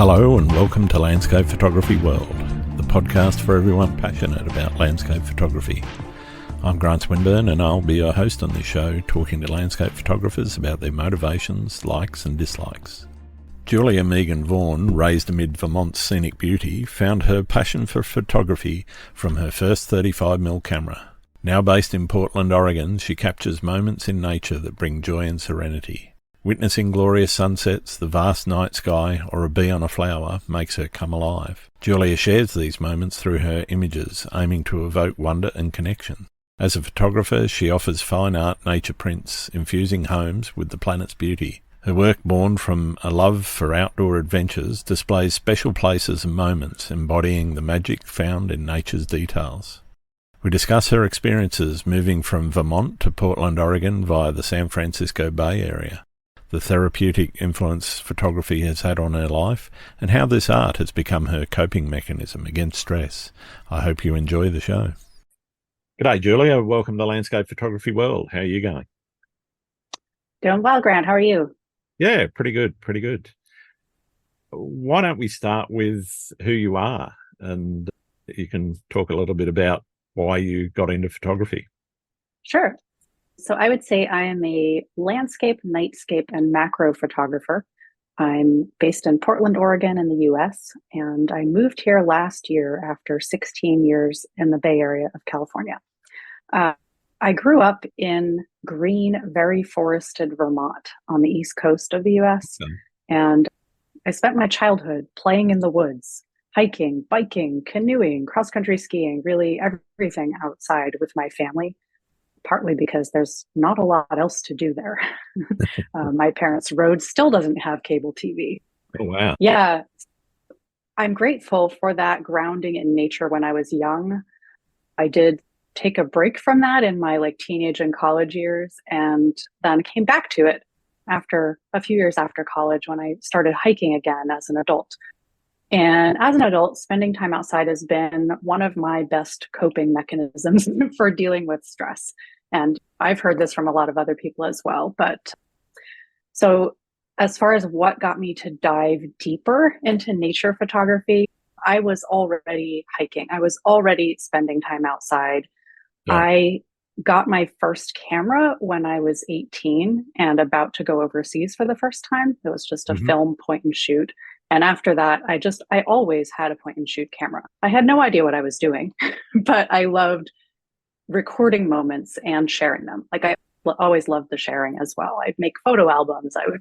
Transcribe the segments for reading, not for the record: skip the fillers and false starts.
Hello and welcome to Landscape Photography World, the podcast for everyone passionate about landscape photography. I'm Grant Swinburne and I'll be your host on this show, talking to landscape photographers about their motivations, likes and dislikes. Julia Megan Vaughan, raised amid Vermont's scenic beauty, found her passion for photography from her first 35mm camera. Now based in Portland, Oregon, she captures moments in nature that bring joy and serenity. Witnessing glorious sunsets, the vast night sky, or a bee on a flower makes her come alive. Julia shares these moments through her images, aiming to evoke wonder and connection. As a photographer, she offers fine art nature prints, infusing homes with the planet's beauty. Her work, born from a love for outdoor adventures, displays special places and moments, embodying the magic found in nature's details. We discuss her experiences moving from Vermont to Portland, Oregon via the San Francisco Bay Area, the therapeutic influence photography has had on her life, and how this art has become her coping mechanism against stress. I hope you enjoy the show. G'day, Julia. Welcome to Landscape Photography World. How are you going? Doing well, Grant. How are you? Yeah, pretty good. Why don't we start with who you are, and you can talk a little bit about why you got into photography. Sure. So I would say I am a landscape, nightscape, and macro photographer. I'm based in Portland, Oregon in the US, and I moved here last year after 16 years in the Bay Area of California. I grew up in green, very forested Vermont on the east coast of the US, and I spent my childhood playing in the woods, hiking, biking, canoeing, cross-country skiing, really everything outside with my family. Partly because there's not a lot else to do there. My parents' road still doesn't have cable TV. Oh, wow. Yeah. I'm grateful for that grounding in nature when I was young. I did take a break from that in my teenage and college years, and then came back to it after a few years after college when I started hiking again as an adult. And as an adult, spending time outside has been one of my best coping mechanisms for dealing with stress. And I've heard this from a lot of other people as well. But so as far as what got me to dive deeper into nature photography, I was already hiking. I was already spending time outside. Yeah. I got my first camera when I was 18 and about to go overseas for the first time. It was just a film point and shoot. And after that, I always had a point and shoot camera. I had no idea what I was doing, but I loved recording moments and sharing them. I always loved the sharing as well. I'd make photo albums. I would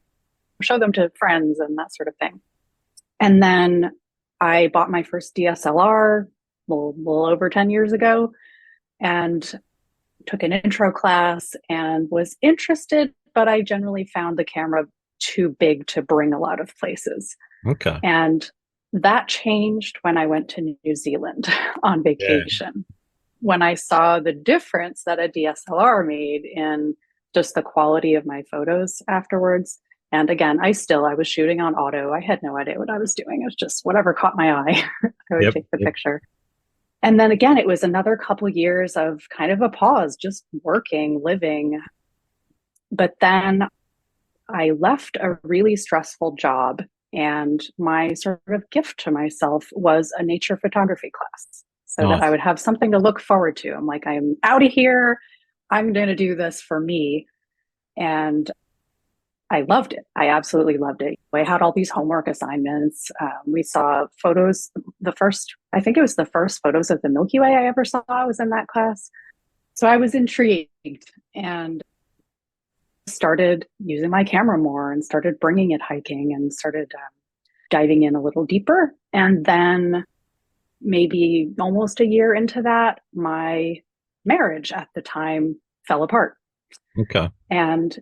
show them to friends and that sort of thing. And then I bought my first DSLR a little over 10 years ago and took an intro class and was interested, but I generally found the camera too big to bring a lot of places. Okay. And that changed when I went to New Zealand on vacation. Yeah. When I saw the difference that a DSLR made in just the quality of my photos afterwards. And again, I was shooting on auto. I had no idea what I was doing. It was just whatever caught my eye. I would take the picture. And then again, it was another couple years of kind of a pause, just working, living. But then I left a really stressful job, and my sort of gift to myself was a nature photography class so that I would have something to look forward to. I'm like, I'm out of here. I'm going to do this for me. And I loved it. I absolutely loved it. I had all these homework assignments. We saw photos. I think it was the first photos of the Milky Way I ever saw was in that class. So I was intrigued and started using my camera more and started bringing it hiking and started diving in a little deeper. And then maybe almost a year into that, my marriage at the time fell apart. Okay. And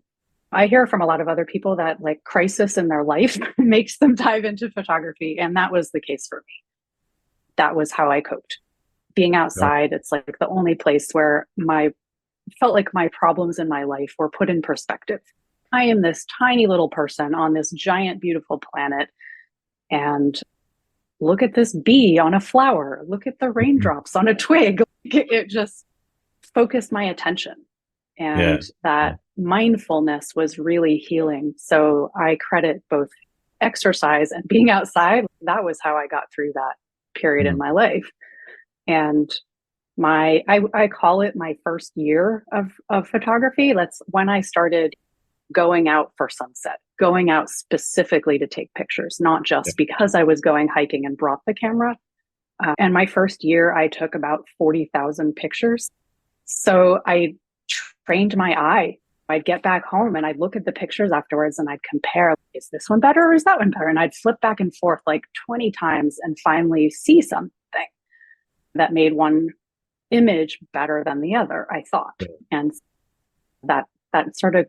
I hear from a lot of other people that crisis in their life makes them dive into photography. And that was the case for me. That was how I coped. Being outside, it's the only place where felt like my problems in my life were put in perspective. I am this tiny little person on this giant, beautiful planet. And look at this bee on a flower. Look at the raindrops on a twig. It just focused my attention. And that mindfulness was really healing. So I credit both exercise and being outside, that was how I got through that period in my life. And I call it my first year of photography. That's when I started going out for sunset, going out specifically to take pictures, not just because I was going hiking and brought the camera. And my first year, I took about 40,000 pictures. So I trained my eye. I'd get back home and I'd look at the pictures afterwards and I'd compare, is this one better or is that one better? And I'd flip back and forth like 20 times and finally see something that made one image better than the other, I thought. And that sort of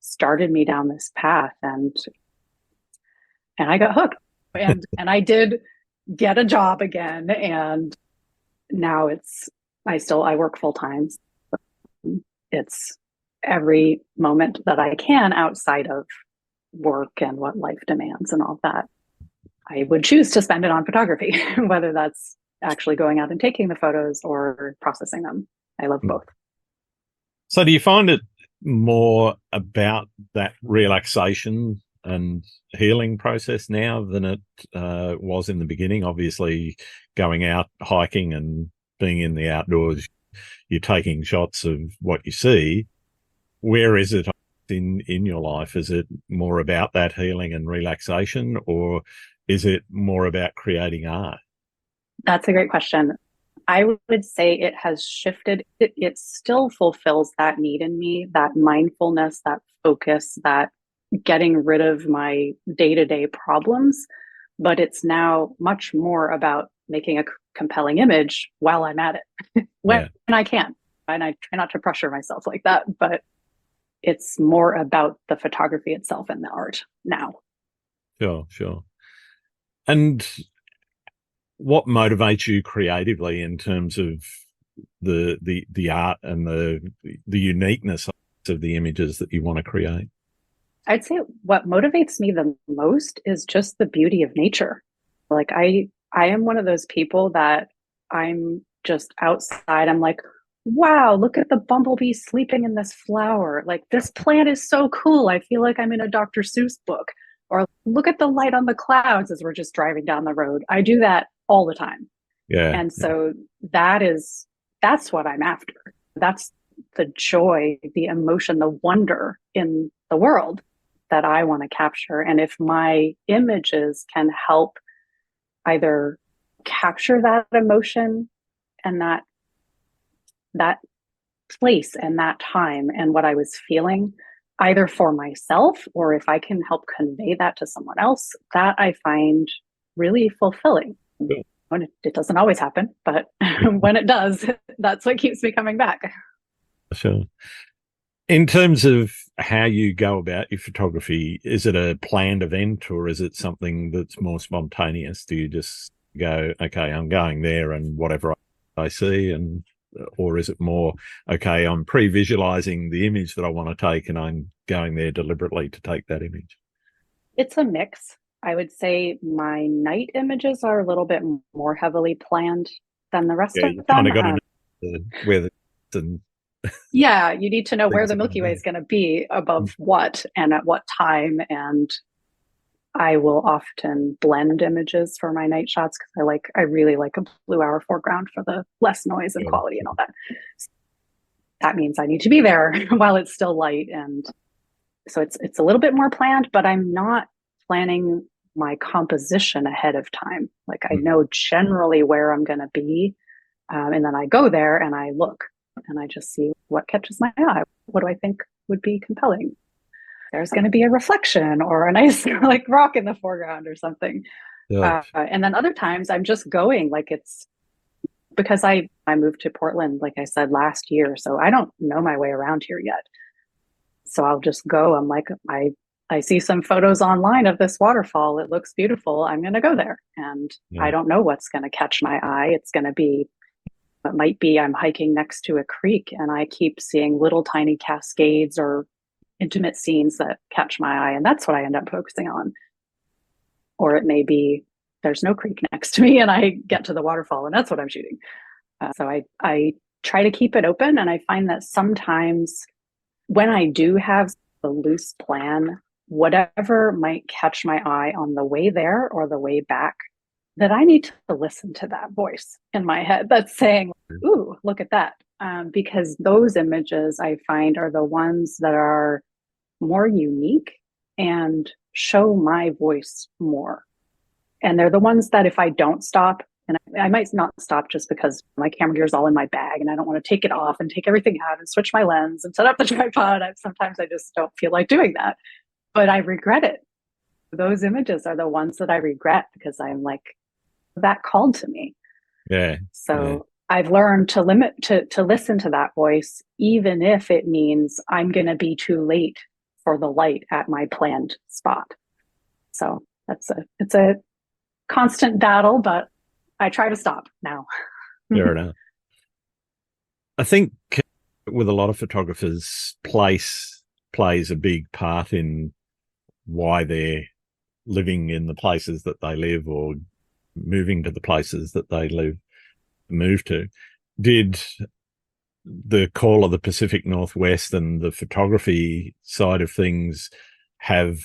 started me down this path, and I got hooked. And I did get a job again, and now I work full time. It's every moment that I can outside of work and what life demands and all that. I would choose to spend it on photography, whether that's actually going out and taking the photos or processing them. I love both. So do you find it more about that relaxation and healing process now than it was in the beginning? Obviously, going out hiking and being in the outdoors, you're taking shots of what you see. Where is it in your life? Is it more about that healing and relaxation, or is it more about creating art? That's a great question. I would say it has shifted. It still fulfills that need in me, that mindfulness, that focus, that getting rid of my day-to-day problems. But it's now much more about making a compelling image while I'm at it, when I can. And I try not to pressure myself like that, but it's more about the photography itself and the art now. Sure. And what motivates you creatively in terms of the art and the uniqueness of the images that you want to create? I'd say what motivates me the most is just the beauty of nature. Like I am one of those people that I'm just outside. I'm like, wow, look at the bumblebee sleeping in this flower. Like, this plant is so cool. I feel like I'm in a Dr. Seuss book. Or look at the light on the clouds as we're just driving down the road. I do that all the time. And so that's what I'm after. That's the joy, the emotion, the wonder in the world that I want to capture. And if my images can help either capture that emotion and that place and that time and what I was feeling, either for myself or if I can help convey that to someone else, that I find really fulfilling. When it doesn't always happen, but when it does, that's what keeps me coming back. Sure. In terms of how you go about your photography, is it a planned event or is it something that's more spontaneous? Do you just go, okay, I'm going there and whatever I see, and or is it more, okay, I'm pre-visualizing the image that I want to take and I'm going there deliberately to take that image? It's a mix. I would say my night images are a little bit more heavily planned than the rest of them. You kind of got to know where the yeah, you need to know where the Milky Way is going to be above what and at what time. And I will often blend images for my night shots because I really like a blue hour foreground for the less noise and quality and all that. That means I need to be there while it's still light. And so it's a little bit more planned, but I'm not planning my composition ahead of time. Like I know generally where I'm going to be. And then I go there and I look and I just see what catches my eye. What do I think would be compelling? There's going to be a reflection or a nice like rock in the foreground or something. And then other times I'm just going like it's because I moved to Portland, like I said, last year. So I don't know my way around here yet. So I'll just go. I'm like, I see some photos online of this waterfall. It looks beautiful. I'm going to go there. And I don't know what's going to catch my eye. It might be I'm hiking next to a creek and I keep seeing little tiny cascades or intimate scenes that catch my eye. And that's what I end up focusing on. Or it may be there's no creek next to me and I get to the waterfall and that's what I'm shooting. So I try to keep it open. And I find that sometimes when I do have a loose plan, whatever might catch my eye on the way there or the way back, that I need to listen to that voice in my head that's saying, ooh, look at that. Because those images I find are the ones that are more unique and show my voice more. And they're the ones that if I don't stop, and I might not stop just because my camera gear is all in my bag and I don't want to take it off and take everything out and switch my lens and set up the tripod. Sometimes I just don't feel like doing that, but I regret it. Those images are the ones that I regret because I'm like, that called to me. Yeah. So I've learned to listen to that voice, even if it means I'm going to be too late for the light at my planned spot. So it's a constant battle, but I try to stop now. Fair enough. I think with a lot of photographers, place plays a big part in why they're living in the places that they live or moving to the places that they move to. Did the call of the Pacific Northwest and the photography side of things have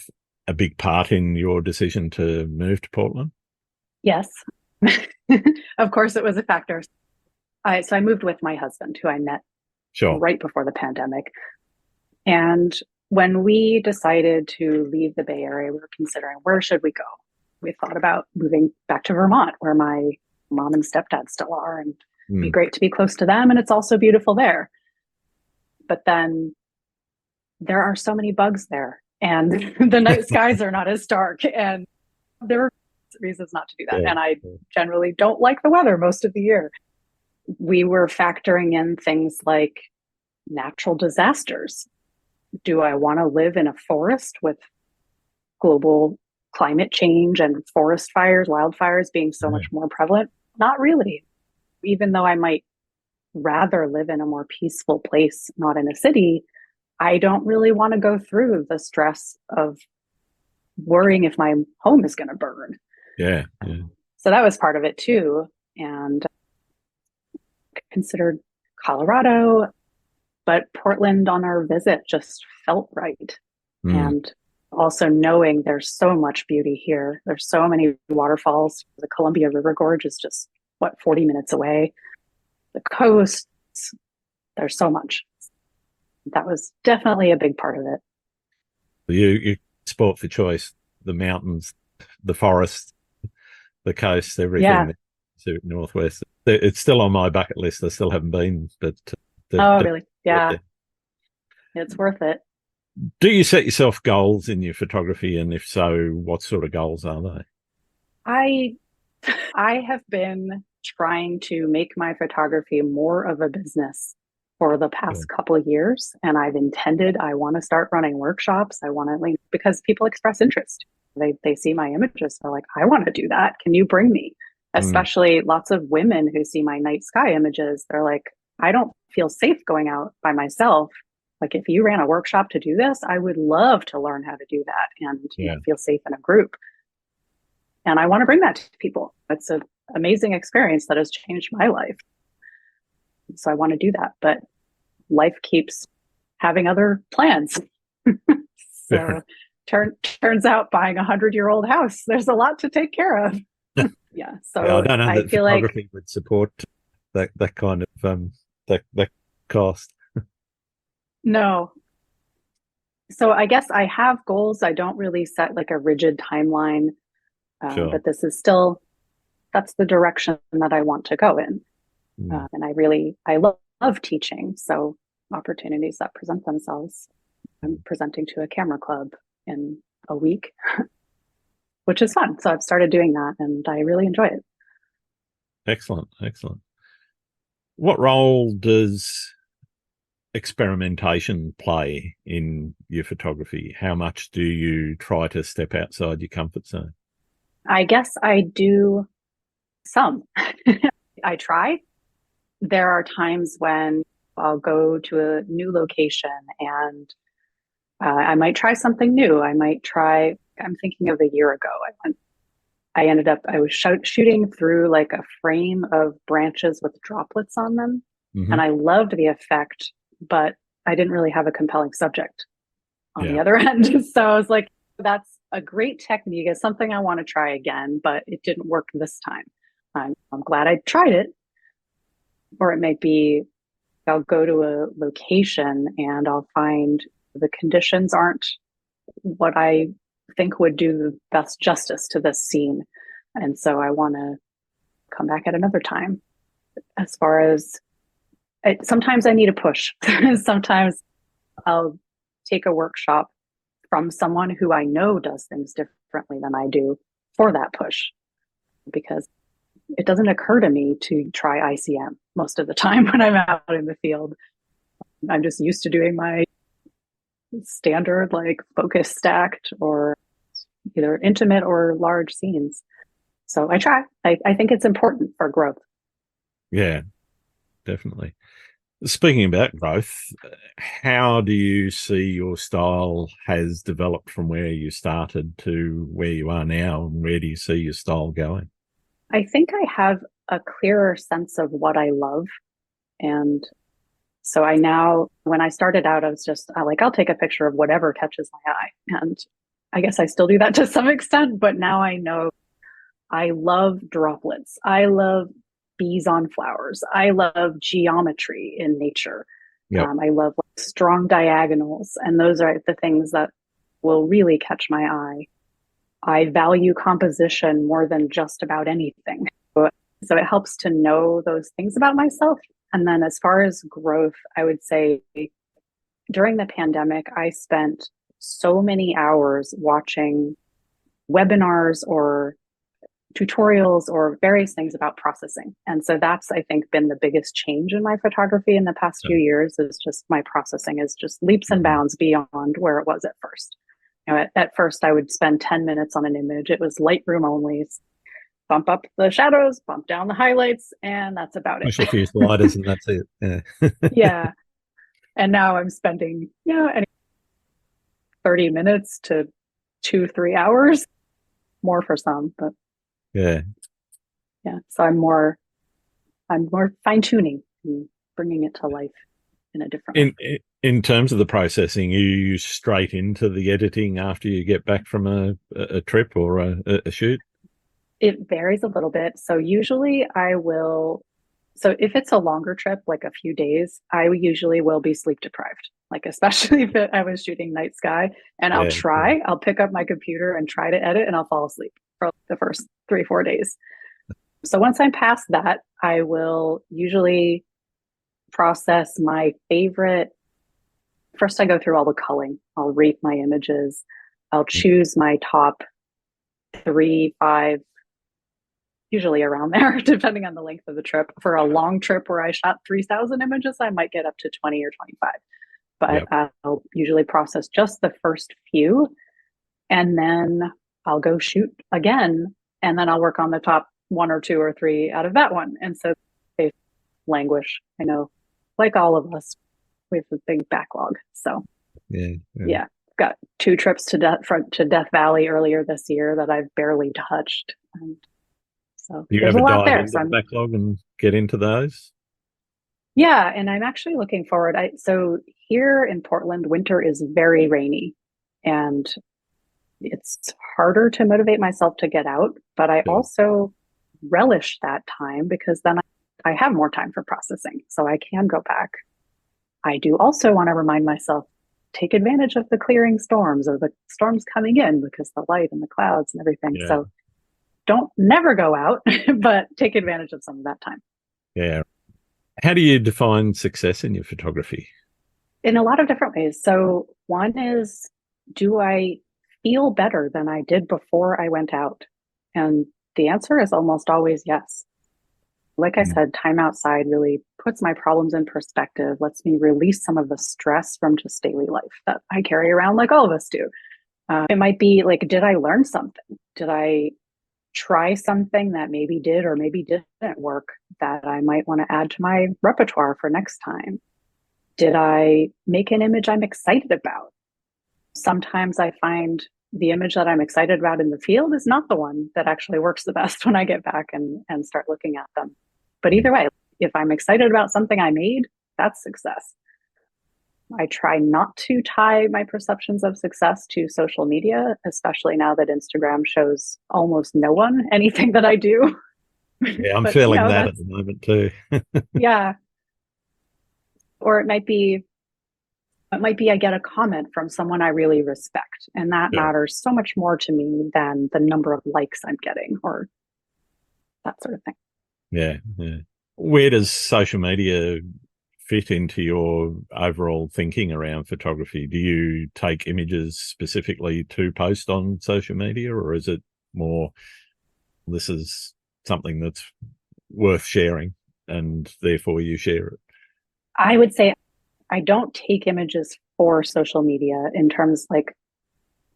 a big part in your decision to move to Portland? Yes. Of course it was a factor. So I moved with my husband, who I met right before the pandemic. And when we decided to leave the Bay Area, we were considering, where should we go? We thought about moving back to Vermont, where my mom and stepdad still are, and it'd be great to be close to them. And it's also beautiful there. But then there are so many bugs there, and the night skies are not as dark. And there are reasons not to do that. Yeah. And I generally don't like the weather most of the year. We were factoring in things like natural disasters. Do I want to live in a forest with global climate change and forest fires, wildfires being so much more prevalent? Not really. Even though I might rather live in a more peaceful place, not in a city, I don't really want to go through the stress of worrying if my home is going to burn. Yeah. So that was part of it too. And considered Colorado, but Portland on our visit just felt right. And also knowing there's so much beauty here. There's so many waterfalls. The Columbia River Gorge is just, 40 minutes away. The coast, there's so much. That was definitely a big part of it. You sport for choice, the mountains, the forests, the coast, everything. Yeah. Northwest. It's still on my bucket list. I still haven't been, but really? Yeah. It's worth it. Do you set yourself goals in your photography? And if so, what sort of goals are they? I have been trying to make my photography more of a business for the past couple of years. And I want to start running workshops. I want to because people express interest. They see my images. They're like, I want to do that. Can you bring me? Especially lots of women who see my night sky images. They're like, I don't feel safe going out by myself. Like, if you ran a workshop to do this, I would love to learn how to do that and feel safe in a group. And I want to bring that to people. It's an amazing experience that has changed my life. So I want to do that, but life keeps having other plans. So turns out buying 100-year-old house, there's a lot to take care of. Yeah. So I don't know that feel photography like would support that kind of that cost. No. So I guess I have goals. I don't really set like a rigid timeline, but this is still, that's the direction that I want to go in. And I love teaching. So opportunities that present themselves. I'm presenting to a camera club in a week, which is fun. So I've started doing that and I really enjoy it. Excellent. What role does experimentation play in your photography? How much do you try to step outside your comfort zone? I guess I do some. I try. There are times when I'll go to a new location and I might try something new. I'm thinking of a year ago. I was shooting through like a frame of branches with droplets on them. And I loved the effect, but I didn't really have a compelling subject. on the other end. So I was like, that's a great technique. It's something I want to try again, but it didn't work this time. I'm glad I tried it. Or it might be I'll go to a location and I'll find the conditions aren't what I think would do the best justice to this scene. And so I want to come back at another time. As far as sometimes I need a push. Sometimes I'll take a workshop from someone who I know does things differently than I do for that push, because it doesn't occur to me to try ICM most of the time when I'm out in the field. I'm just used to doing my standard, like focus stacked or either intimate or large scenes. So I try. I think it's important for growth. Yeah, definitely. Speaking about growth, how do you see your style has developed from where you started to where you are now? And where do you see your style going? I think I have a clearer sense of what I love. And so I now, when I started out, I was just like, I'll take a picture of whatever catches my eye. And I guess I still do that to some extent, but now I know I love droplets. I love bees on flowers. I love geometry in nature. Yep. I love strong diagonals. And those are the things that will really catch my eye. I value composition more than just about anything. So it helps to know those things about myself. And then as far as growth, I would say during the pandemic, I spent so many hours watching webinars or tutorials or various things about processing. And so that's, I think, been the biggest change in my photography in the past few years, is just my processing is just leaps and bounds beyond where it was at first. You know, at first I would spend 10 minutes on an image. It was Lightroom only. Bump up the shadows, bump down the highlights, and that's about it. Push a few sliders and that's it. Yeah. Yeah. And now I'm spending, 30 minutes to 2-3 hours, more for some, but yeah. So I'm more fine tuning and bringing it to life in a different way. In terms of the processing, you straight into the editing after you get back from a trip or a shoot? It varies a little bit. So usually so if it's a longer trip, like a few days, I usually will be sleep deprived, like especially if I was shooting night sky, and I'll pick up my computer and try to edit and I'll fall asleep for the first 3-4 days. So once I'm past that, I will usually process my favorite. First, I go through all the culling. I'll rate my images. I'll choose my top 3, 5, usually around there, depending on the length of the trip. For a long trip where I shot 3,000 images, I might get up to 20 or 25. But I'll usually process just the first few, and then I'll go shoot again, and then I'll work on the top 1 or 2 or 3 out of that one. And so they languish. I know, like all of us, we have a big backlog. So yeah. Got 2 trips to Death Valley earlier this year that I've barely touched. And so you there's ever a lot there. Into the backlog and get into those? Yeah, and I'm actually looking forward. So here in Portland, winter is very rainy, and it's harder to motivate myself to get out. But I also relish that time because then I have more time for processing, so I can go back. I do also want to remind myself, take advantage of the clearing storms or the storms coming in, because the light and the clouds and everything. Yeah. So don't never go out, but take advantage of some of that time. Yeah. How do you define success in your photography? In a lot of different ways. So one is, do I feel better than I did before I went out? And the answer is almost always yes. Like I said, time outside really puts my problems in perspective, lets me release some of the stress from just daily life that I carry around like all of us do. It might be like, did I learn something? Did I try something that maybe did or maybe didn't work that I might want to add to my repertoire for next time? Did I make an image I'm excited about? Sometimes I find the image that I'm excited about in the field is not the one that actually works the best when I get back and start looking at them. But either way, if I'm excited about something I made, that's success. I try not to tie my perceptions of success to social media, especially now that Instagram shows almost no one anything that I do. Yeah, I'm But, feeling that at that's, the moment too. yeah. Or it might be I get a comment from someone I really respect, and that Yeah, matters so much more to me than the number of likes I'm getting or that sort of thing. yeah, yeah. Where does social media fit into your overall thinking around photography? Do you take images specifically to post on social media, or is it more this is something that's worth sharing and therefore you share it? I would say I don't take images for social media in terms like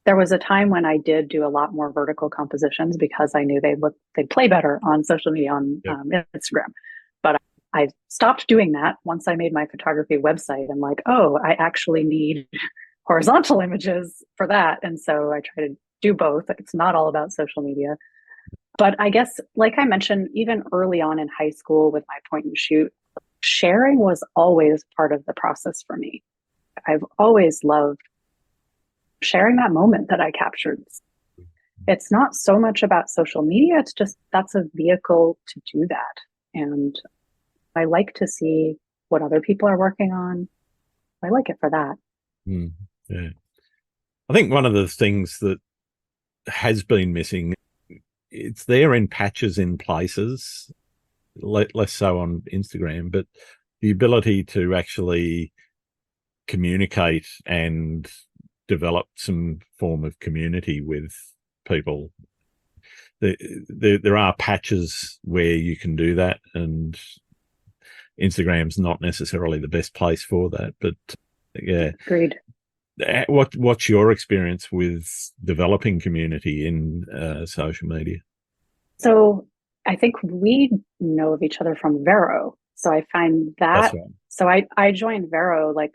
there was a time when I did do a lot more vertical compositions because I knew they'd play better on social media on Yep. Instagram. But I stopped doing that once I made my photography website. I'm like, oh, I actually need horizontal images for that, and so I try to do both. It's not all about social media. But I guess, like I mentioned, even early on in high school with my point and shoot, sharing was always part of the process for me. I've always loved sharing that moment that I captured. It's not so much about social media, it's just that's a vehicle to do that. And I like to see what other people are working on. I like it for that. Mm, yeah. I think one of the things that has been missing, it's there in patches in places, less so on Instagram, but the ability to actually communicate and develop some form of community with people. There are patches where you can do that, and Instagram's not necessarily the best place for that. But yeah, Agreed. what's your experience with developing community in social media? So I think we know of each other from Vero. So I find That's that. right. So I joined Vero like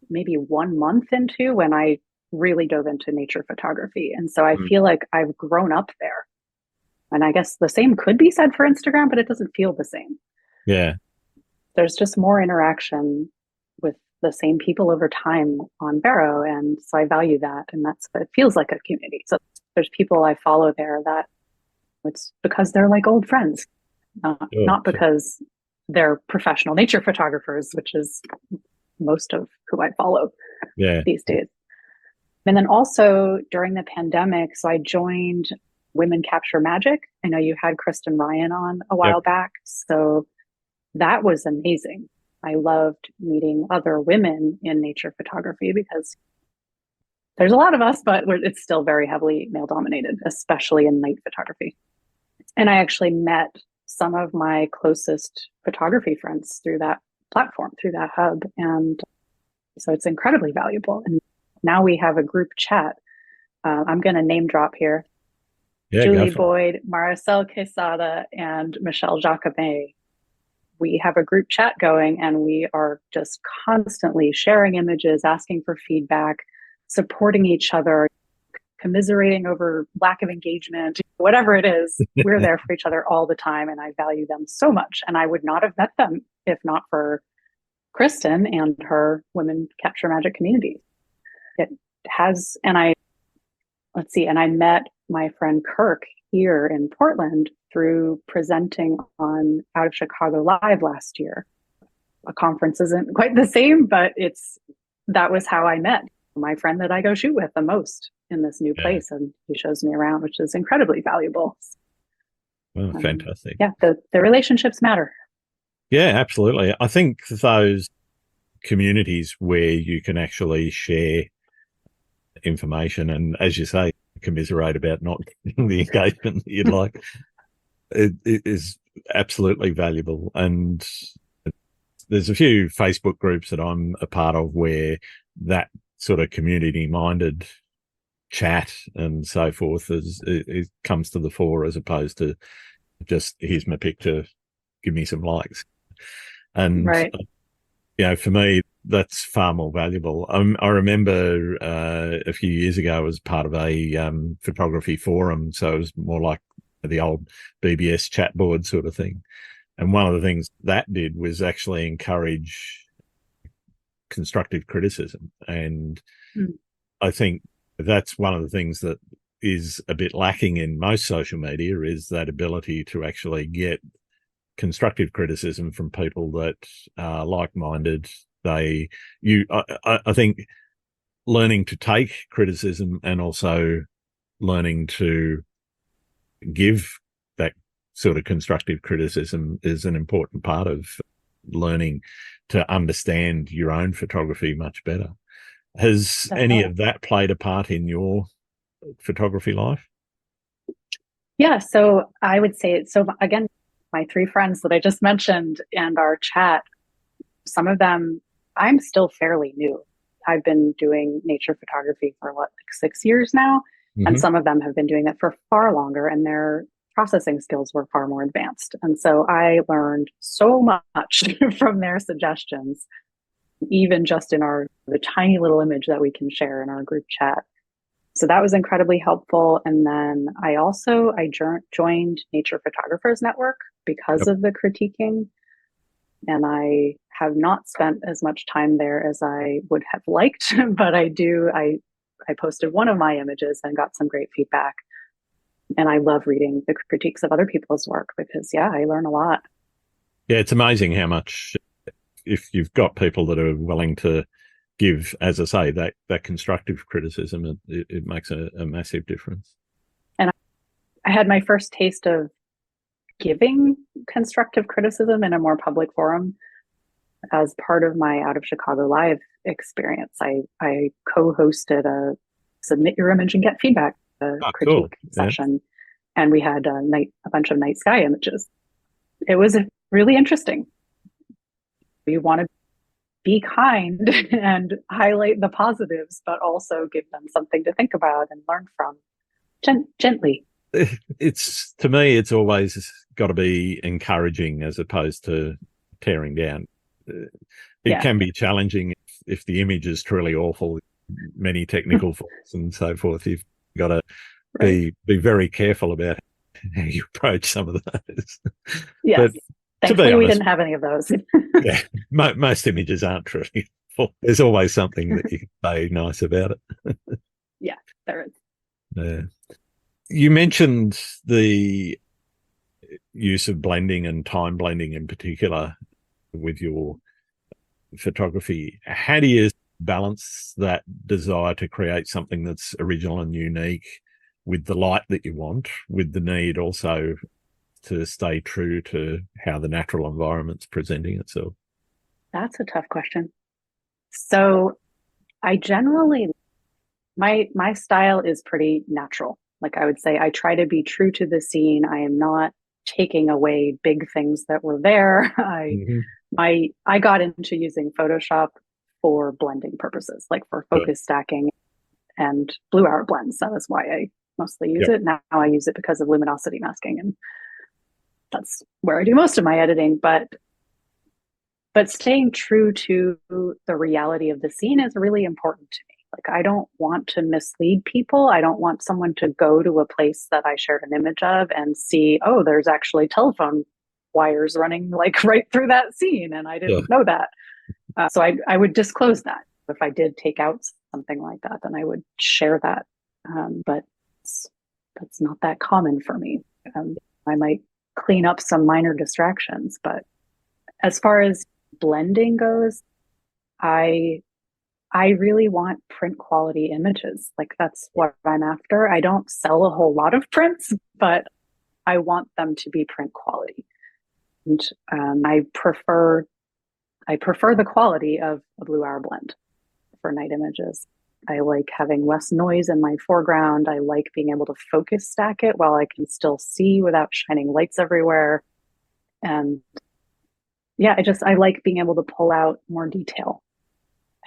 maybe 1 month into when I really dove into nature photography. And so I Mm. feel like I've grown up there. And I guess the same could be said for Instagram, but it doesn't feel the same. Yeah. There's just more interaction with the same people over time on Vero. And so I value that. And it feels like a community. So there's people I follow there that it's because they're like old friends, Sure, not sure. because they're professional nature photographers, which is most of who I follow Yeah. these days. And then also during the pandemic, so I joined Women Capture Magic. I know you had Kristen Ryan on a Yep. while back. So that was amazing. I loved meeting other women in nature photography because there's a lot of us, but it's still very heavily male dominated, especially in night photography. And I actually met some of my closest photography friends through that platform, through that hub. And so it's incredibly valuable. And now we have a group chat. I'm going to name drop here. Yeah, go Julie for it. Boyd, Maricel Quesada, and Michelle Jacobet. We have a group chat going and we are just constantly sharing images, asking for feedback, supporting each other, commiserating over lack of engagement, whatever it is. We're there for each other all the time and I value them so much. And I would not have met them if not for Kristen and her Women Capture Magic community. It has, and I met my friend Kirk here in Portland through presenting on Out of Chicago Live last year. A conference isn't quite the same, but that was how I met my friend that I go shoot with the most in this new Yeah. place, and he shows me around, which is incredibly valuable. Well, fantastic. Yeah, the relationships matter. Yeah, absolutely. I think those communities where you can actually share information and, as you say, commiserate about not getting the engagement that you'd like, it is absolutely valuable. And there's a few Facebook groups that I'm a part of where that sort of community-minded chat and so forth it comes to the fore, as opposed to just here's my picture, give me some likes. And Right. for me, that's far more valuable. I remember a few years ago I was part of a photography forum, so it was more like the old BBS chat board sort of thing. And one of the things that did was actually encourage constructive criticism. And Mm. I think that's one of the things that is a bit lacking in most social media, is that ability to actually get constructive criticism from people that are like-minded. I think learning to take criticism and also learning to give that sort of constructive criticism is an important part of learning to understand your own photography much better. Has any of that played a part in your photography life? Yeah, so I would say, so again, my three friends that I just mentioned and our chat, some of them, I'm still fairly new. I've been doing nature photography for like 6 years now, and some of them have been doing it for far longer, and their processing skills were far more advanced. And so I learned so much from their suggestions, even just in the tiny little image that we can share in our group chat. So that was incredibly helpful. And then I joined Nature Photographers Network because of the critiquing. And I have not spent as much time there as I would have liked, but I posted one of my images and got some great feedback. And I love reading the critiques of other people's work because, yeah, I learn a lot. Yeah, it's amazing how much, if you've got people that are willing to give, as I say, that constructive criticism, it makes a massive difference. And I had my first taste of giving constructive criticism in a more public forum as part of my Out of Chicago Live experience. I co-hosted a Submit Your Image and Get Feedback critique session, and we had a bunch of night sky images. It was really interesting. You want to be kind and highlight the positives, but also give them something to think about and learn from gently. To me, it's always got to be encouraging as opposed to tearing down. It can be challenging if the image is truly awful, many technical faults and so forth. You've got to be very careful about how you approach some of those. Yes. But thankfully, we didn't have any of those. Yeah, most images aren't truly awful. There's always something that you can say nice about it. Yeah, there is. Yeah. You mentioned the use of blending and time blending in particular with your photography. How do you balance that desire to create something that's original and unique with the light that you want, with the need also to stay true to how the natural environment's presenting itself? That's a tough question. So I generally, my style is pretty natural. Like I would say, I try to be true to the scene. I am not taking away big things that were there. I got into using Photoshop for blending purposes, like for focus stacking and blue hour blends. That is why I mostly use it. Now I use it because of luminosity masking, and that's where I do most of my editing. But staying true to the reality of the scene is really important to me. Like, I don't want to mislead people. I don't want someone to go to a place that I shared an image of and see, oh, there's actually telephone wires running like right through that scene, and I didn't know that. So I would disclose that. If I did take out something like that, then I would share that. But that's not that common for me. I might clean up some minor distractions, but as far as blending goes, I really want print quality images. Like, that's what I'm after. I don't sell a whole lot of prints, but I want them to be print quality. And I prefer the quality of a blue hour blend for night images. I like having less noise in my foreground. I like being able to focus stack it while I can still see without shining lights everywhere. And yeah, I like being able to pull out more detail.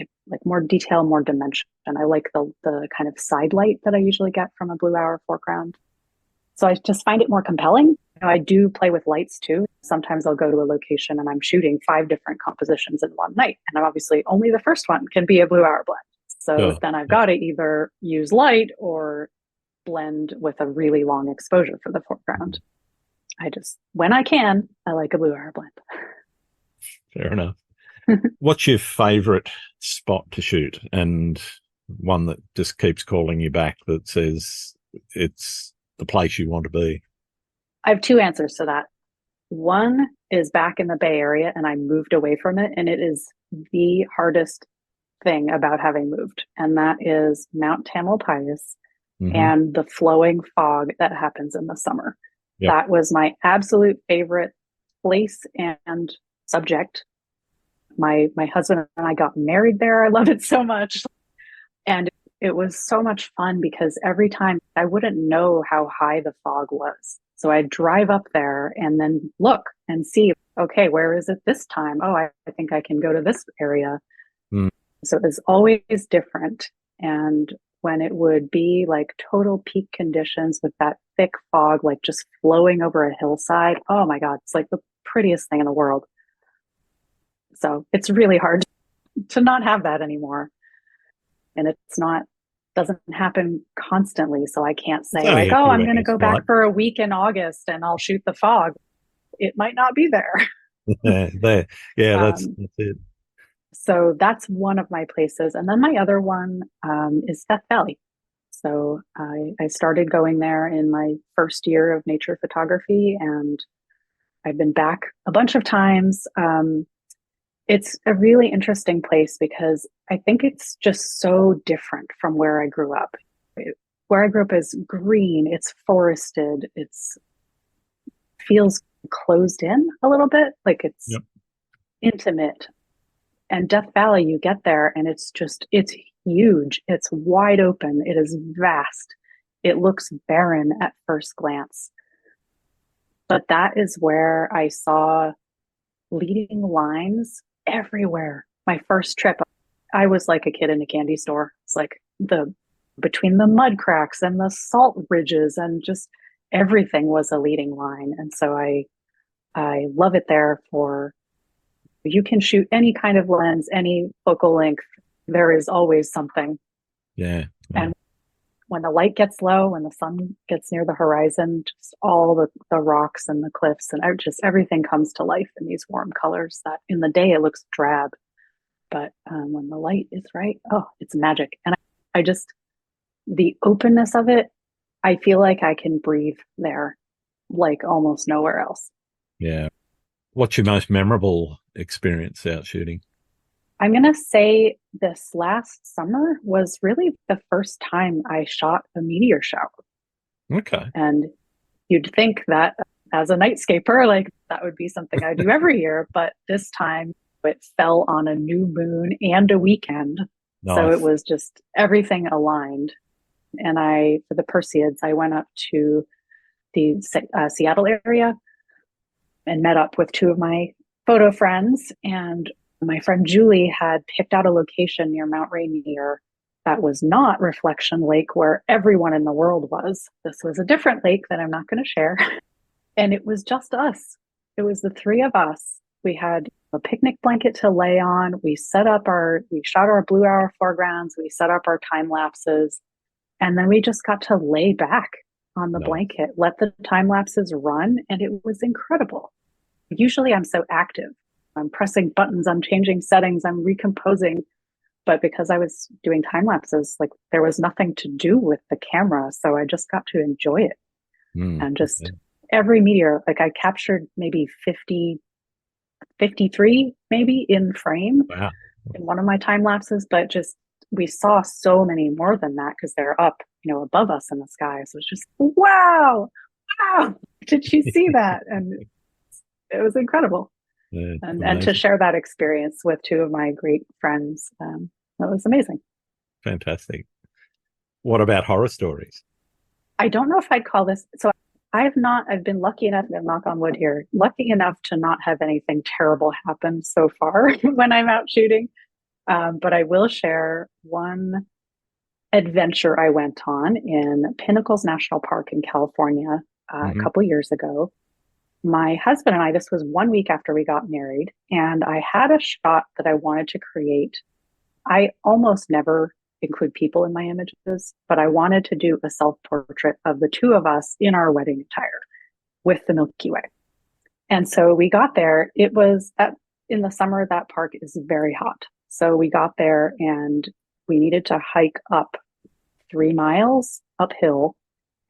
I like more detail, more dimension. And I like the kind of side light that I usually get from a blue hour foreground. So I just find it more compelling. You know, I do play with lights too. Sometimes I'll go to a location and I'm shooting 5 different compositions in one night. And obviously only the first one can be a blue hour blend. So then I've got to either use light or blend with a really long exposure for the foreground. When I can, I like a blue hour blend. Fair enough. What's your favorite spot to shoot, and one that just keeps calling you back, that says it's the place you want to be? I have two answers to that. One is back in the Bay Area, and I moved away from it, and it is the hardest thing about having moved, and that is Mount Tamalpais Mm-hmm. and the flowing fog that happens in the summer. Yep. That was my absolute favorite place and subject. My husband and I got married there. I love it so much. And it was so much fun because every time I wouldn't know how high the fog was. So I'd drive up there and then look and see, okay, where is it this time? Oh, I think I can go to this area. Mm. So it was always different. And when it would be like total peak conditions with that thick fog, like just flowing over a hillside, oh my God, it's like the prettiest thing in the world. So it's really hard to not have that anymore. And it's not, doesn't happen constantly. So I can't It's say only like, a oh, few I'm going to hours go flight. back for a week in August and I'll shoot the fog. It might not be there. There. Yeah, that's Um, it. so that's one of my places. And then my other one is Death Valley. So I started going there in my first year of nature photography, and I've been back a bunch of times. It's a really interesting place because I think it's just so different from where I grew up. Where I grew up is green, it's forested, it's feels closed in a little bit, like it's Yep. intimate. And Death Valley, you get there and it's huge, it's wide open, it is vast. It looks barren at first glance. But that is where I saw leading lines everywhere. My first trip, I was like a kid in a candy store. It's like the between the mud cracks and the salt ridges and just everything was a leading line. And so I love it there for you can shoot any kind of lens, any focal length. There is always something. Yeah. Yeah. And when the light gets low, when the sun gets near the horizon, just all the rocks and the cliffs and just everything comes to life in these warm colors that in the day it looks drab. But when the light is right, oh, it's magic. And I just, the openness of it, I feel like I can breathe there like almost nowhere else. Yeah. What's your most memorable experience out shooting? I'm going to say this last summer was really the first time I shot a meteor shower. Okay. And you'd think that as a nightscaper, like that would be something I do every year. But this time it fell on a new moon and a weekend. So it Nice. was just everything aligned. And for the Perseids, I went up to the Seattle area and met up with two of my photo friends. And my friend Julie had picked out a location near Mount Rainier that was not Reflection Lake, where everyone in the world was. This was a different lake that I'm not going to share. And it was just us. It was the three of us. We had a picnic blanket to lay on. We shot our blue hour foregrounds. We set up our time lapses. And then we just got to lay back on the Nice. blanket, let the time lapses run. And it was incredible. Usually I'm so active. I'm pressing buttons, I'm changing settings, I'm recomposing. But because I was doing time lapses, like there was nothing to do with the camera. So I just got to enjoy it. Mm. And just Okay. every meteor, like I captured maybe 50, 53 maybe in frame Wow. in one of my time lapses, but just we saw so many more than that because they're up, above us in the sky. So it's just wow, wow, did you see that? And it was incredible. Yeah, And to amazing. share that experience with two of my great friends, that was amazing. Fantastic. What about horror stories? I don't know if I'd call this so. I've been lucky enough to knock on wood here, lucky enough to not have anything terrible happen so far when I'm out shooting. But I will share one adventure I went on in Pinnacles National Park in California a Hmm. couple years ago. My husband and I, this was 1 week after we got married, and I had a shot that I wanted to create. I almost never include people in my images, but I wanted to do a self portrait of the two of us in our wedding attire with the Milky Way. And so we got there. It was in the summer, that park is very hot. So we got there and we needed to hike up 3 miles uphill,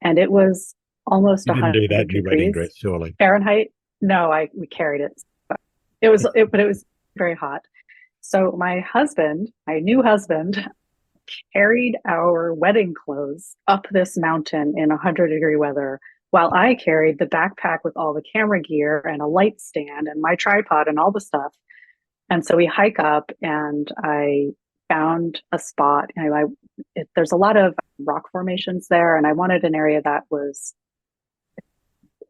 and it was almost You didn't do that 100 in your wedding degrees dress, surely. Fahrenheit. No, I we carried it. But it was very hot. So my new husband, carried our wedding clothes up this mountain in 100-degree weather while I carried the backpack with all the camera gear and a light stand and my tripod and all the stuff. And so we hike up, and I found a spot. There's a lot of rock formations there, and I wanted an area that was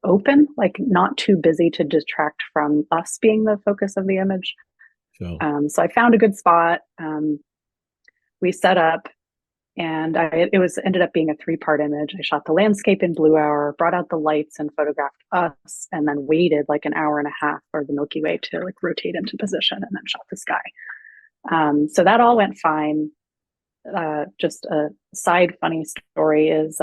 open, like not too busy to distract from us being the focus of the image. Sure. So I found a good spot. We set up, and it was ended up being a 3-part image. I shot the landscape in blue hour, brought out the lights and photographed us, and then waited like an hour and a half for the Milky Way to like rotate into position, and then shot the sky. So that all went fine. Just a side funny story is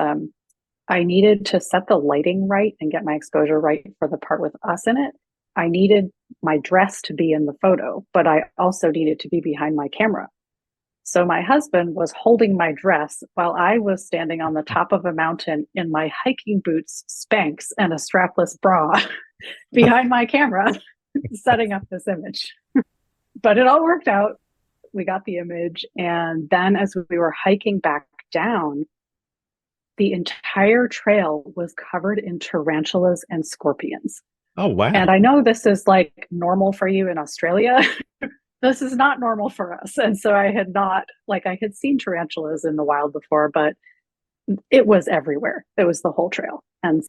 I needed to set the lighting right and get my exposure right for the part with us in it. I needed my dress to be in the photo, but I also needed to be behind my camera. So my husband was holding my dress while I was standing on the top of a mountain in my hiking boots, Spanx, and a strapless bra behind my camera, setting up this image. But it all worked out. We got the image. And then as we were hiking back down, the entire trail was covered in tarantulas and scorpions. Oh, wow. And I know this is like normal for you in Australia. This is not normal for us. And so I had seen tarantulas in the wild before, but it was everywhere. It was the whole trail. And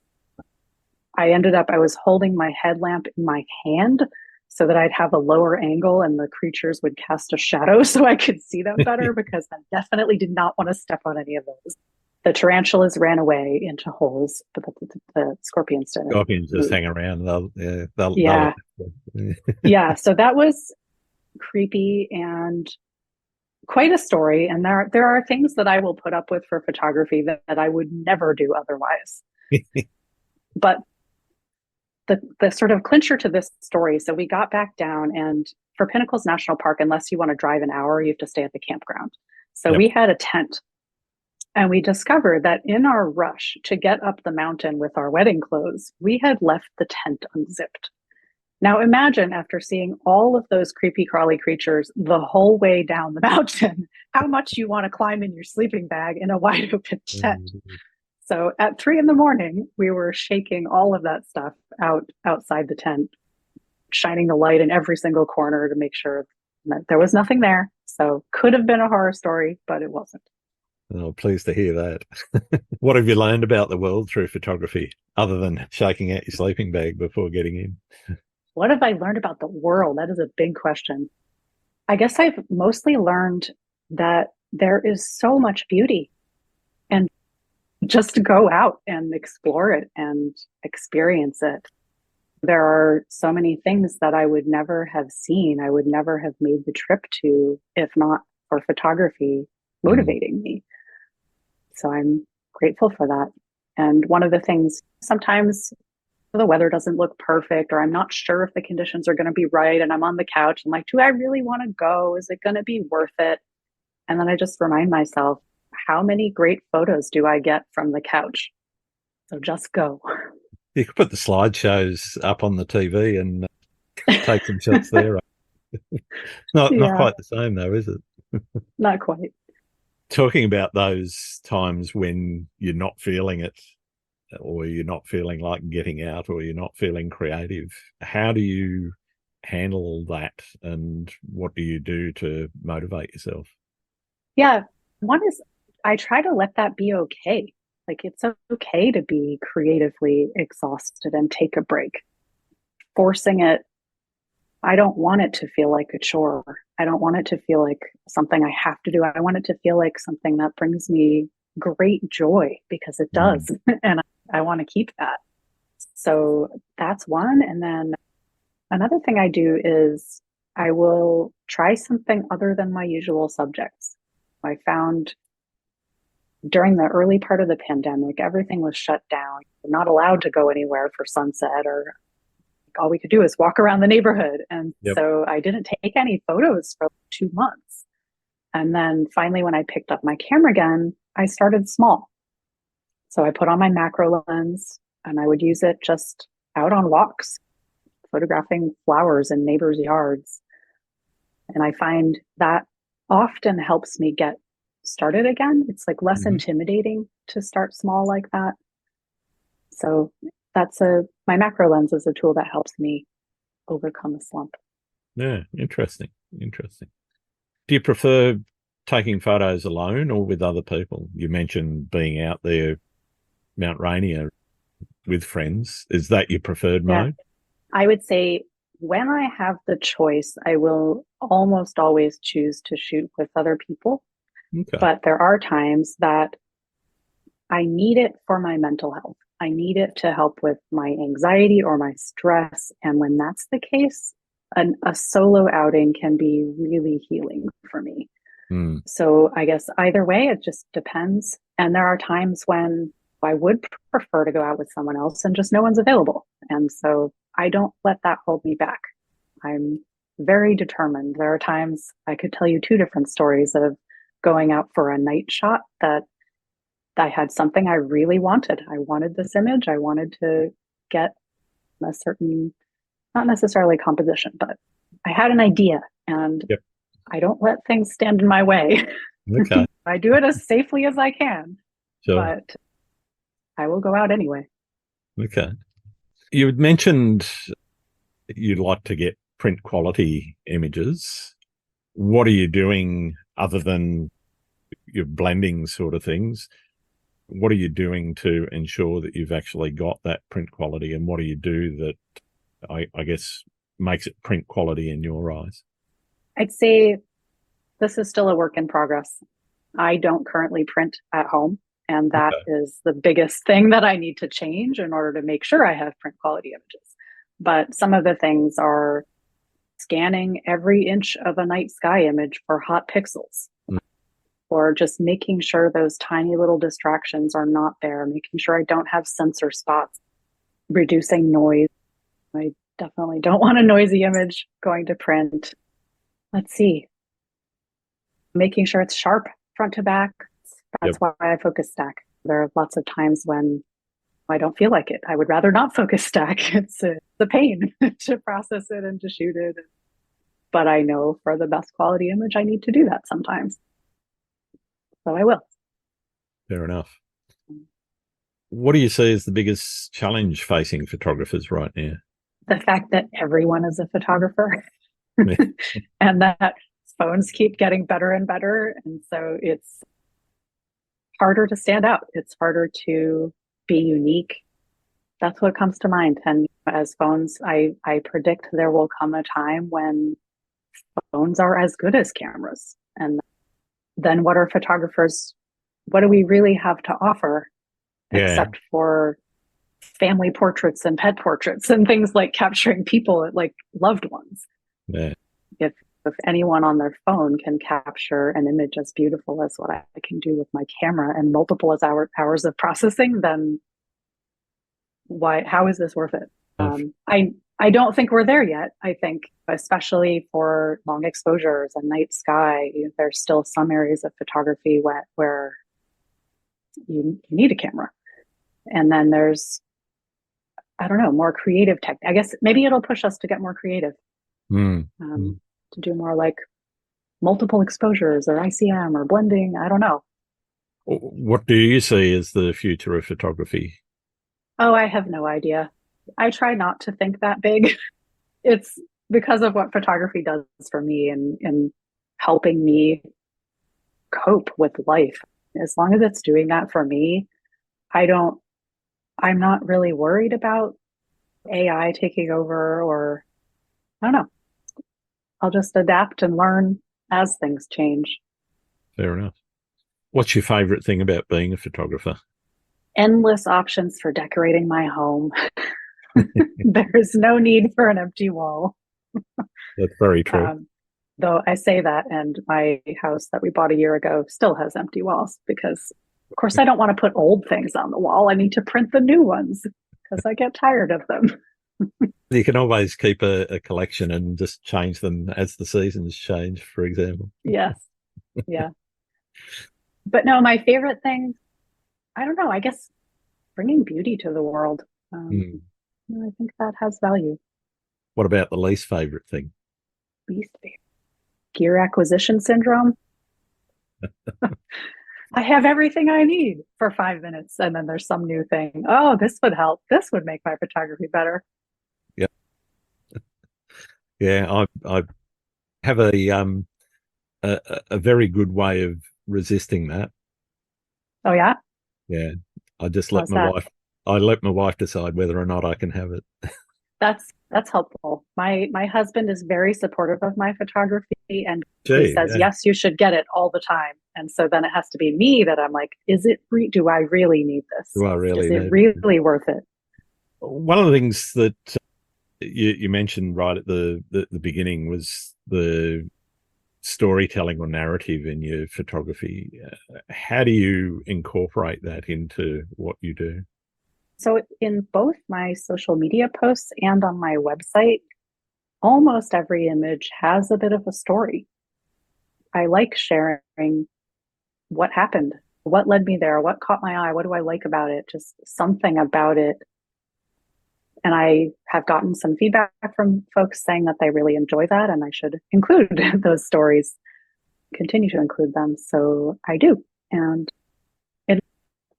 I was holding my headlamp in my hand so that I'd have a lower angle and the creatures would cast a shadow so I could see them better, because I definitely did not want to step on any of those. The tarantulas ran away into holes, but the scorpions didn't. Scorpions just hang around. Yeah. So that was creepy and quite a story. And there are things that I will put up with for photography that I would never do otherwise. But the sort of clincher to this story, so we got back down, and for Pinnacles National Park, unless you want to drive an hour, you have to stay at the campground. So we had a tent, and we discovered that in our rush to get up the mountain with our wedding clothes, we had left the tent unzipped. Now imagine, after seeing all of those creepy crawly creatures the whole way down the mountain, how much you want to climb in your sleeping bag in a wide open tent. So at 3 a.m, we were shaking all of that stuff outside the tent, shining the light in every single corner to make sure that there was nothing there. So could have been a horror story, but it wasn't. Oh, pleased to hear that. What have you learned about the world through photography, other than shaking out your sleeping bag before getting in? What have I learned about the world? That is a big question. I guess I've mostly learned that there is so much beauty, and just to go out and explore it and experience it. There are so many things that I would never have seen, I would never have made the trip to, if not for photography motivating me. So I'm grateful for that. And one of the things, sometimes the weather doesn't look perfect, or I'm not sure if the conditions are going to be right, and I'm on the couch. I'm like, do I really want to go? Is it going to be worth it? And then I just remind myself, how many great photos do I get from the couch? So just go. You could put the slideshows up on the TV and take some shots there. Not quite the same though, is it? Not quite. Talking about those times when you're not feeling it, or you're not feeling like getting out, or you're not feeling creative, how do you handle that, and what do you do to motivate yourself? Yeah. One is, I try to let that be okay. Like, it's okay to be creatively exhausted and take a break. Forcing it, I don't want it to feel like a chore. I don't want it to feel like something I have to do. I want it to feel like something that brings me great joy, because it does. And I want to keep that. So that's one. And then another thing I do is I will try something other than my usual subjects. I found during the early part of the pandemic, everything was shut down. You're not allowed to go anywhere for sunset or all we could do is walk around the neighborhood. And Yep. so I didn't take any photos for 2 months. And then finally, when I picked up my camera again, I started small. So I put on my macro lens and I would use it just out on walks, photographing flowers in neighbors' yards. And I find that often helps me get started again. It's like less intimidating to start small like that. So my macro lens is a tool that helps me overcome a slump. Yeah, interesting. Interesting. Do you prefer taking photos alone or with other people? You mentioned being out there, Mount Rainier, with friends. Is that your preferred mode? I would say when I have the choice, I will almost always choose to shoot with other people. Okay. But there are times that I need it for my mental health. I need it to help with my anxiety or my stress. And when that's the case, a solo outing can be really healing for me. So I guess either way, it just depends. And there are times when I would prefer to go out with someone else and just no one's available. And so I don't let that hold me back. I'm very determined. There are times I could tell you 2 different stories of going out for a night shot that I had something I really wanted. I wanted this image. I wanted to get a certain, not necessarily composition, but I had an idea, and Yep. I don't let things stand in my way. Okay. I do it as safely as I can, Sure. but I will go out anyway. Okay. You had mentioned you'd like to get print quality images. What are you doing other than your blending sort of things? What are you doing to ensure that you've actually got that print quality, and what do you do that I guess makes it print quality in your eyes? I'd say this is still a work in progress. I don't currently print at home, and that is the biggest thing that I need to change in order to make sure I have print quality images. But some of the things are scanning every inch of a night sky image for hot pixels, or just making sure those tiny little distractions are not there, making sure I don't have sensor spots, reducing noise. I definitely don't want a noisy image going to print. Let's see. Making sure it's sharp front to back. That's why I focus stack. There are lots of times when I don't feel like it. I would rather not focus stack. It's a pain to process it and to shoot it. But I know for the best quality image, I need to do that sometimes. So I will. Fair enough. What do you see as the biggest challenge facing photographers right now? The fact that everyone is a photographer and that phones keep getting better and better. And so it's harder to stand out. It's harder to be unique. That's what comes to mind. And as phones, I predict there will come a time when phones are as good as cameras. And then what do we really have to offer except for family portraits and pet portraits and things like capturing people, like loved ones? Yeah. If anyone on their phone can capture an image as beautiful as what I can do with my camera and multiple as hours of processing, then how is this worth it? I don't think we're there yet. I think especially for long exposures and night sky, there's still some areas of photography where you need a camera. And then there's, I don't know, more creative tech. I guess maybe it'll push us to get more creative, to do more like multiple exposures or ICM or blending. I don't know. What do you see as the future of photography? Oh, I have no idea. I try not to think that big. It's because of what photography does for me and helping me cope with life. As long as it's doing that for me, I'm not really worried about AI taking over, or I don't know. I'll just adapt and learn as things change. Fair enough. What's your favorite thing about being a photographer? Endless options for decorating my home. There's no need for an empty wall. That's very true. Though I say that, and my house that we bought a year ago still has empty walls because, of course, I don't want to put old things on the wall. I need to print the new ones because I get tired of them. You can always keep a collection and just change them as the seasons change, for example. Yes. Yeah. But no, my favorite thing, I don't know, I guess bringing beauty to the world. Um, Mm. I think that has value. What about the least favorite thing? Least favorite. Gear acquisition syndrome. I have everything I need for 5 minutes, and then there's some new thing. Oh, this would help. This would make my photography better. Yeah, yeah. I have a very good way of resisting that. Oh yeah, Yeah, I just let how's my that? wife. I let my wife decide whether or not I can have it. That's helpful. My husband is very supportive of my photography, and he Gee, says yeah. yes, you should get it all the time. And so then it has to be me that I'm like, do I really need this? Do I Is really it need it? really worth it? One of the things that you mentioned right at the beginning was the storytelling or narrative in your photography. How do you incorporate that into what you do? So in both my social media posts and on my website, almost every image has a bit of a story. I like sharing what happened, what led me there, what caught my eye, what do I like about it, just something about it. And I have gotten some feedback from folks saying that they really enjoy that and I should include those stories, continue to include them. So I do. And it,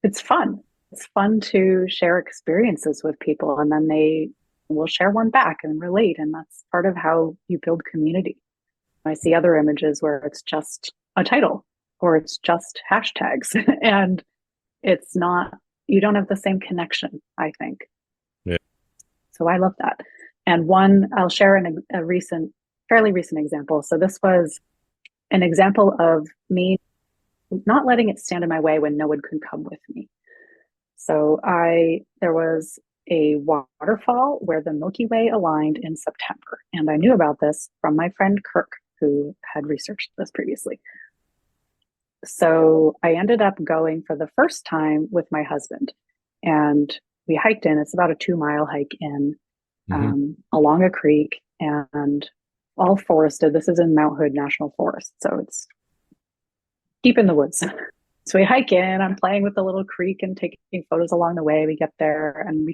it's fun. It's fun to share experiences with people and then they will share one back and relate. And that's part of how you build community. I see other images where it's just a title or it's just hashtags and it's not, you don't have the same connection, I think. Yeah. So I love that. And one, I'll share a fairly recent example. So this was an example of me not letting it stand in my way when no one could come with me. So there was a waterfall where the Milky Way aligned in September. And I knew about this from my friend Kirk, who had researched this previously. So I ended up going for the first time with my husband. And we hiked in, it's about a 2 mile hike in Hmm. along a creek and all forested. This is in Mount Hood National Forest. So it's deep in the woods. So we hike in, I'm playing with the little creek and taking photos along the way. We get there and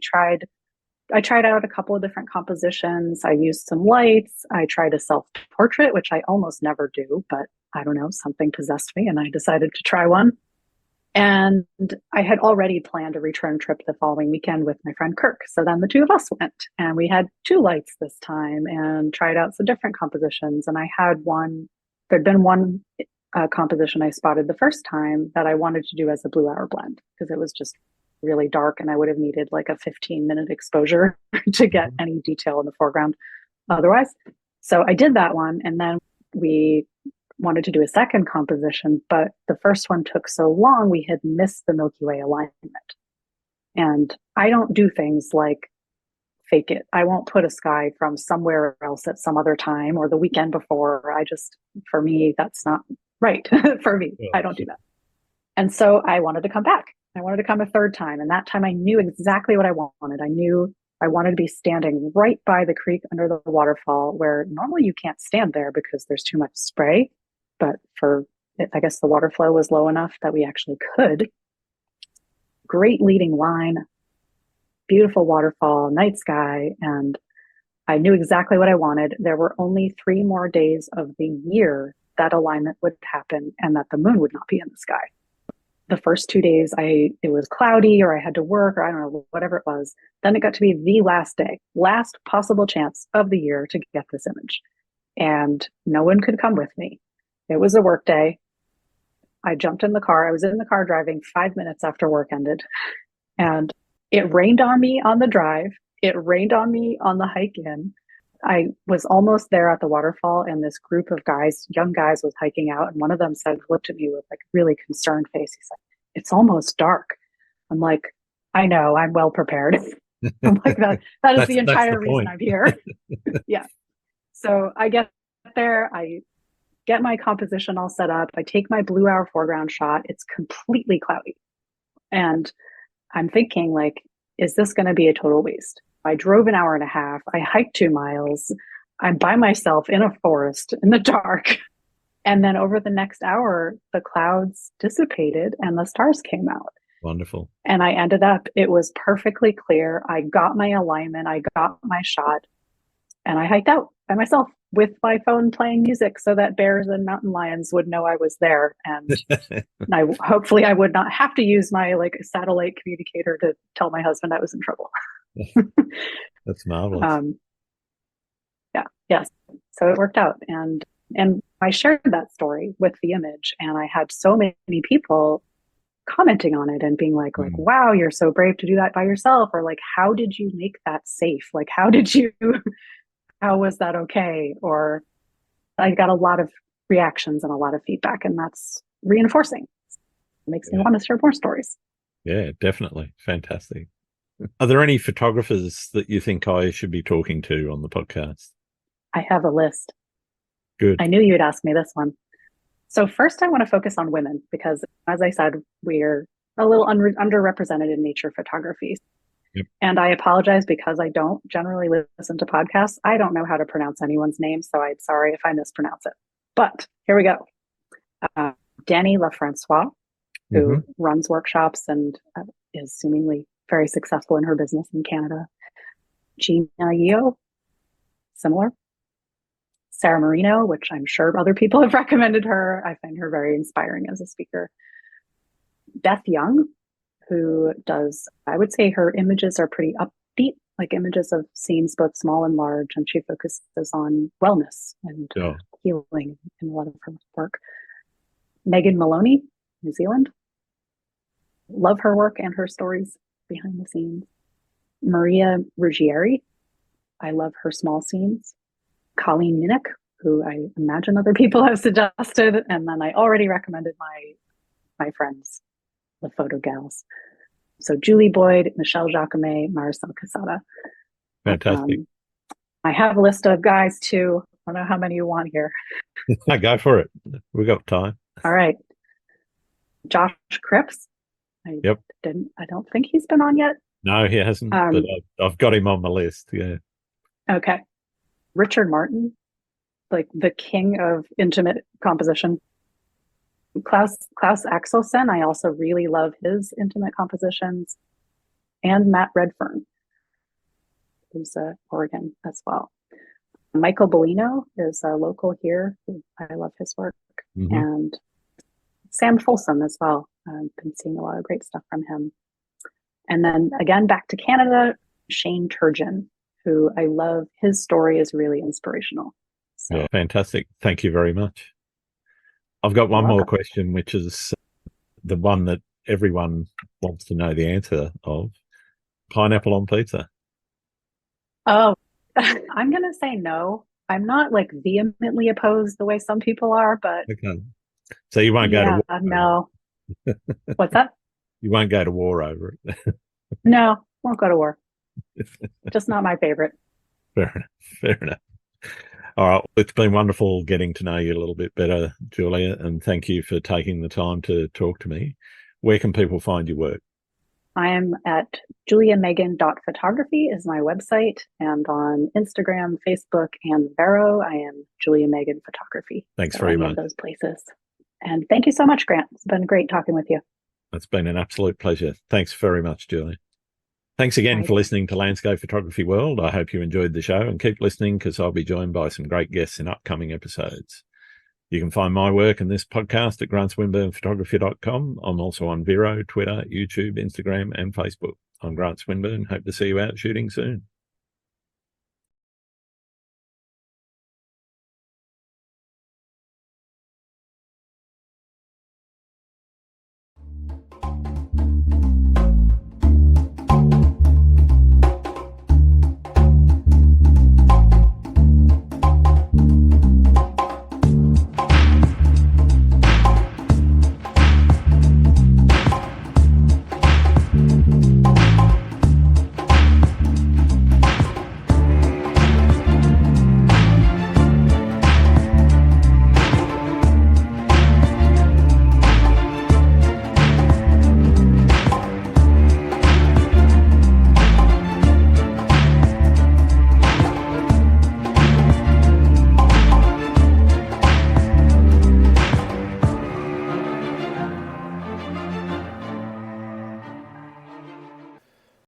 I tried out a couple of different compositions. I used some lights. I tried a self portrait, which I almost never do, but I don't know, something possessed me and I decided to try one. And I had already planned a return trip the following weekend with my friend Kirk. So then the two of us went and we had two lights this time and tried out some different compositions. And I had there'd been one composition I spotted the first time that I wanted to do as a blue hour blend because it was just really dark and I would have needed like a 15-minute exposure to get Hmm. any detail in the foreground otherwise. So I did that one and then we wanted to do a second composition, but the first one took so long we had missed the Milky Way alignment. And I don't do things like fake it. I won't put a sky from somewhere else at some other time or the weekend before. For me, that's not right for me. Yeah. I don't do that. And so I wanted to come back. I wanted to come a third time. And that time I knew exactly what I wanted. I knew I wanted to be standing right by the creek under the waterfall where normally you can't stand there because there's too much spray. But I guess the water flow was low enough that we actually could. Great leading line, beautiful waterfall, night sky. And I knew exactly what I wanted. There were only 3 more days of the year that alignment would happen and that the moon would not be in the sky. The first 2 days it was cloudy or I had to work or I don't know, whatever it was. Then it got to be the last day, last possible chance of the year to get this image. And no one could come with me. It was a work day. I jumped in the car. I was in the car driving 5 minutes after work ended. And it rained on me on the drive. It rained on me on the hike in. I was almost there at the waterfall, and this group of guys, young guys, was hiking out. And one of them looked at me with like a really concerned face. He's like, "It's almost dark." I'm like, "I know, I'm well prepared." I'm like, that is the That's the entire reason point. I'm here. Yeah. So I get there, I get my composition all set up. I take my blue hour foreground shot. It's completely cloudy. And I'm thinking, like, is this going to be a total waste? I drove an hour and a half. I hiked 2 miles. I'm by myself in a forest in the dark. And then over the next hour, the clouds dissipated and the stars came out. Wonderful. And I ended up, it was perfectly clear. I got my alignment, I got my shot, and I hiked out by myself with my phone playing music so that bears and mountain lions would know I was there. And hopefully I would not have to use my like satellite communicator to tell my husband I was in trouble. That's marvelous. Yes. So it worked out. And I shared that story with the image, and I had so many people commenting on it and being like, wow, you're so brave to do that by yourself. Or like, how did you make that safe? Like, how was that okay? Or I got a lot of reactions and a lot of feedback, and that's reinforcing. It makes me want to share more stories. Yeah, definitely. Fantastic. Are there any photographers that you think I should be talking to on the podcast? I have a list. Good. I knew you'd ask me this one. So first I want to focus on women because, as I said, we're a little underrepresented in nature photography. Yep. And I apologize because I don't generally listen to podcasts. I don't know how to pronounce anyone's name, so I'm sorry if I mispronounce it. But here we go. Dani LaFrancois, who runs workshops and is seemingly very successful in her business in Canada. Gina Yeo, similar. Sarah Marino, which I'm sure other people have recommended her. I find her very inspiring as a speaker. Beth Young, who does, I would say her images are pretty upbeat, like images of scenes both small and large, and she focuses on wellness and healing in a lot of her work. Megan Maloney, New Zealand. Love her work and her stories behind the scenes. Maria Ruggieri, I love her small scenes. Colleen Minnick, who I imagine other people have suggested, and then I already recommended my friends, the photo gals. So Julie Boyd, Michelle Jacquemet, Maricel Casada. Fantastic. I have a list of guys too. I don't know how many you want here. Go for it. We got time. All right. Josh Cripps. I don't think he's been on yet. No, he hasn't, but I've got him on my list. Yeah. Okay. Richard Martin, like the king of intimate composition. Klaus Axelsen, I also really love his intimate compositions. And Matt Redfern, who's Oregon as well. Michael Bellino is a local here. I love his work. And Sam Folsom as well. I've been seeing a lot of great stuff from him. And then again, back to Canada, Shane Turgeon, who I love. His story is really inspirational. So, yeah, fantastic. Thank you very much. I've got one more question, which is the one that everyone wants to know the answer of. Pineapple on pizza. Oh, I'm going to say no. I'm not like vehemently opposed the way some people are, but okay. So you won't go to war? No. What's that? You won't go to war over it? No, won't go to war. Just not my favorite. Fair enough. All right. It's been wonderful getting to know you a little bit better, Julia, and thank you for taking the time to talk to me. Where can people find your work? I am at juliamegan.photography is my website, and on Instagram, Facebook, and Vero, I am Julia Megan Photography. Thanks very much. Those places. And thank you so much, Grant. It's been great talking with you. It's been an absolute pleasure. Thanks very much, Julia. Thanks again for listening to Landscape Photography World. I hope you enjoyed the show, and keep listening because I'll be joined by some great guests in upcoming episodes. You can find my work and this podcast at grantswinburnphotography.com. I'm also on Vero, Twitter, YouTube, Instagram, and Facebook. I'm Grant Swinburne. Hope to see you out shooting soon.